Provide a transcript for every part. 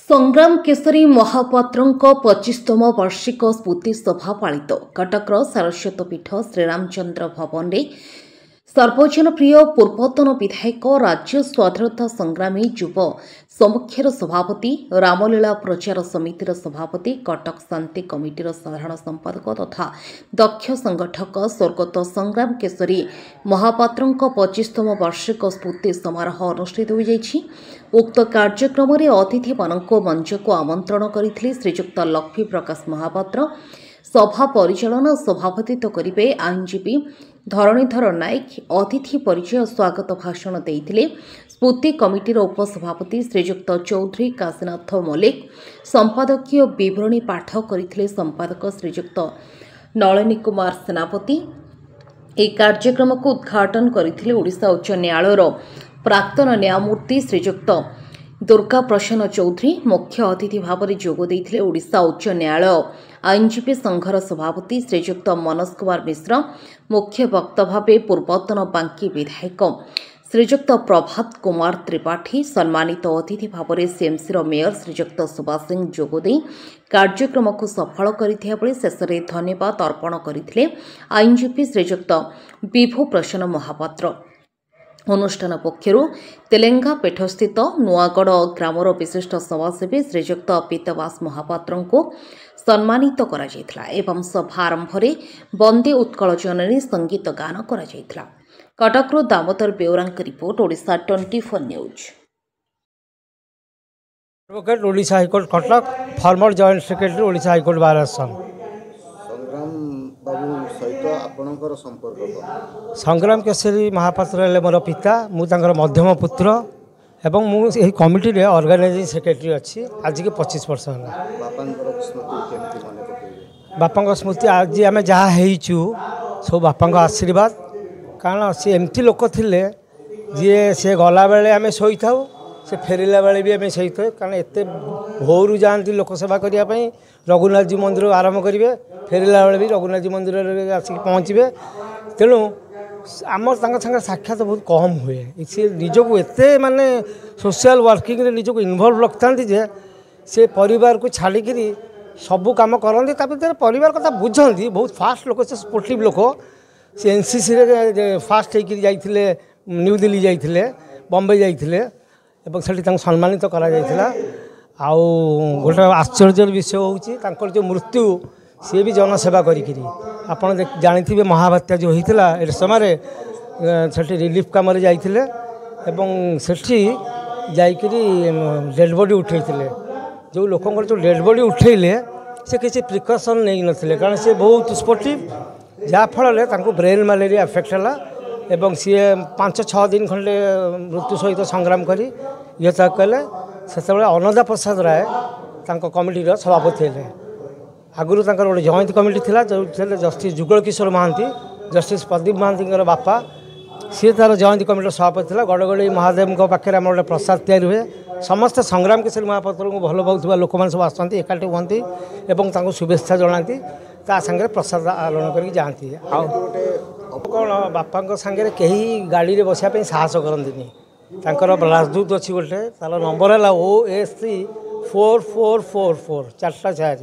संग्राम केसरी महापात्रंक 25तम वार्षिक स्मृति सभा पालित कटकर सारस्वत पीठ श्रीरामचंद्र भवन रे सर्वजनप्रिय पूर्वतन विधायक राज्य स्वाधीनता संग्रामी युव समक्षर सभापति रामलीला प्रचार समितिर सभापति कटक शांति कमिटीर साधारण संपादक तथा दक्ष संगठक स्वर्गत संग्राम केसरी महापात्रंक 25तम वार्षिक स्मृति समारोह अनुष्ठित हो जाइछि। उक्त कार्यक्रम में अतिथि मानक मंच को आमंत्रण करथिले श्रीजुक्त लक्ष्मी प्रकाश महापात्र। सभा परिचालन सभापतित्व करिवे आईनजीवी धरणीधर नायक। अतिथि परिचय स्वागत भाषण देइथिले स्मृति कमिटीर उपसभापति श्रीजुक्त चौधरी काशीनाथ मल्लिक। संपादकीय विवरणी पाठ करथिले संपादक श्रीजुक्त नलिनी कुमार सेनापति। एक कार्यक्रम को उद्घाटन करथिले ओडिशा उच्च न्यायालयर प्राक्तन न्यायमूर्ति श्रीजुक्त दुर्गा प्रसन्न चौधरी। मुख्य अतिथि भाव में जोग देइथिले ओडिशा उच्च न्यायालय आईनजीवी संघर सभापति श्रीजुक्त मनोज कुमार मिश्र। मुख्य वक्ता भावे पूर्वतन बांकी विधायक श्रीजुक्त प्रभात कुमार त्रिपाठी। सम्मानित अतिथि भाव में सीएमसी मेयर श्रीजुक्त सुभाष सिंह जोगदे कार्यक्रम को सफल करथिया बेले शेष में धन्यवाद अर्पण करथिले आईनजीवी श्रीजुक्त विभु प्रसन्न महापात्र। अनुष्ठान पक्षर तेलेंगा पेठस्थित नुआगढ़ ग्रामर विशिष्ट समाजसेवी श्रीजुक्त पीतवास महापात्र को सम्मानित करा जायथिला एवं सभा आरंभ में वंदे उत्कल जननी संगीत गान करा जायथिला। कटकरू दामोदर बेउरांक report Odisha 24 news. Advocate Odisha high court Cuttack former joint secretary Odisha high court bar आसन। संग्राम बाबू सहित आपणकर संपर्क संग्राम केसरी महापात्र हेले मोर पिता मु तांकर मध्यम पुत्र एवं मु एही कमिटी रे ऑर्गेनाइजिंग सेक्रेटरी अछि आज के 25 वर्ष होला। बापांकर स्मृति केमति मने पकेबे? बापांक स्मृति आज आमे जहा हेइचु सब बापांक आशीर्वाद। कारण से एमती लोक थिले जे से गला बेले आमे सोई थाउ से फेरिला बेले भी आमे सोई थाउ। कारण एते भोरु जानती लोक सेवा करिया पई रघुनाथ जी मंदिर आरंभ करिवे फेरिला बेले भी रघुनाथ जी मंदिर रे आसी पहुँचे। तेणु आम संगे साक्षात बहुत कम हुए। सी निजक एते माने सोशल वर्किंग रे निजक इनवॉल्व रखता जे से परिवार को छाड़िकी सबू कम करती तापर परिवार कथा बुझती। बहुत फास्ट लोक से स्पोर्टिव लोक से एनसीसी रे फास्ट होकर जाइए न्यू दिल्ली जाइए बम्बे जाइए एवं से सम्मानित करा जाइथिला। आउ गोटे आश्चर्य विषय होची जो मृत्यु सी भी जनसेवा करी आपन जानी महाबात्या जो होता ए समय से रिलीफ कम जाइए एवं सेठी जाइकरी डेड बॉडी उठेइथिले। जो लोकंर जो डेड बॉडी उठेइले से किसी प्रिकसन नहीं नथिले कारण से बहुत स्पोर्टिव जाफल ब्रेन मलेरिया अफेक्ट है एवं सी 5-6 दिन खंडे मृत्यु सहित संग्राम करी ये कले से अन्नदा प्रसाद राय कमिटीर सभापति है। आगुरी गोटे जॉइंट कमिटी थिला जो जस्टिस जुगल किशोर महांती जस्टिस प्रदीप महांती बापा सी तार जॉइंट कमिटीर सभापति था। गड़गड़ी महादेव पाखे आम गोटे प्रसाद तैयारी हुए समस्त संग्राम केसरी महापात्र को भल पाऊा लोक मैंने सब आसती एकाठी हुंती और शुभेच्छा जनाती सागर प्रसाद आलोन कर जाती। कौन बापा सागर कहीं गाड़ी में बसापी साहस करती राजदूत अच्छी गोटे तार नंबर है OSC 4444 4टा 4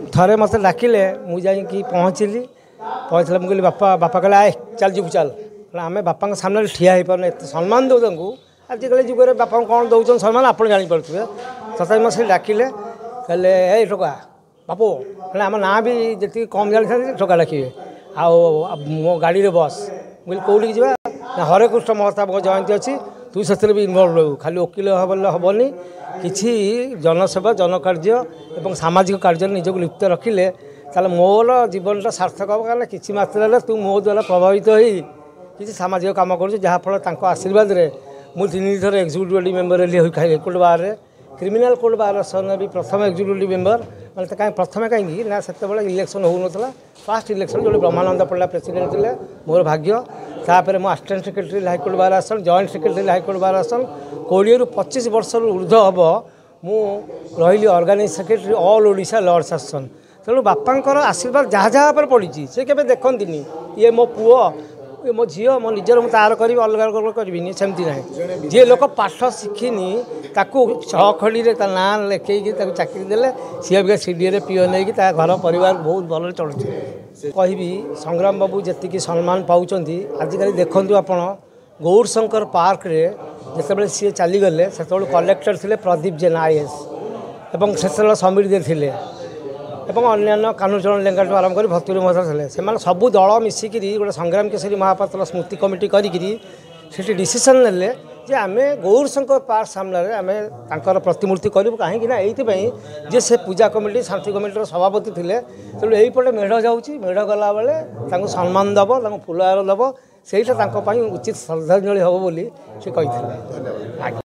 थे मत डाकिले मुझे पहुँचली मुझे बापा कहले आए चल जीव चल आम बापा सामने ठिया हो पारे एत सम्मान दो आजिकल जुगे बापा कौन दौन सम्मान आप जापे तथा मत डाकिले कहले ए ठोका बापू आम ना भी जी कम जानी ठोका डाकिए मो गाड़ी में बस मुझे कौटी जा हरे कृष्ण महताब जयंती अच्छी तू से भी इनवल्व रहू खाली वकिल हेनी किसी जनसेवा जनकार्य और सामाजिक कार्य निजक लिप्त रखिले ताले मोर जीवनटा सार्थक हम कारण किसी मात्रा तू मो द्वारा प्रभावित हो किसी सामाजिक काम कर आशीर्वाद रे मुझे 3 थर एक्जिक्यूटिव मेम्बर हाईकोर्ट बार में क्रिमिनाल कोर्ट बार आसन भी प्रथम एक्जिक्यूटिव मेम्बर मतलब कहीं प्रथम कहीं ना से इलेक्शन होता फास्ट इलेक्शन जो ब्रह्मानंद पड़ा प्रेसिडेंट थे मोर भाग्य तापर मो असिस्टेंट सेक्रेटरी हाईकोर्ट बार आसन जॉइंट सेक्रेटरी हाईकोर्ट बार आसन 20-25 वर्ष ऊर्ध हम मु रही organise secretary all Odisha law association. तेणु बापांकर आशीर्वाद जहाँ जहाँ पर पड़ी से केवे देखती ये मो पुओ मो झी मो निजर मुझे तार करी अलग अलग करी सेमती ना जी लोक पाठ शिखिनी ताकू छखड़ी ना लेखे चाकरी देले सी अबिका सीडीए पीओ नहीं घर परिवार बहुत भल चलुचे कहबी संग्राम बाबू जी सम्मान पाँच आजिकल देखूँ आप गौरशंकर पार्क रे जिते सी चलीगले से कलेक्टर थे प्रदीप जेन आईएएस एवं से समीर दे थे अन्य कानूचरण लेंगाठू आरंभ कर भतुरी महोदय थे से सबू दल मिसिकी गोटे संग्राम केसरी महापात्र स्मृति कमिटी करी डिसीजन नेले जे आम गौरशंकर पार्क सामने आम तर प्रतिमूर्ति करूँ कहीं जे से पूजा कमिटी शांति कमिटर सभापति थे तेणु यहीपटे मेढ़ जाऊँगी मेढ़ गला बेले सम्मान दब फुलहार दब से उचित श्रद्धांजलि हम बोली से कही।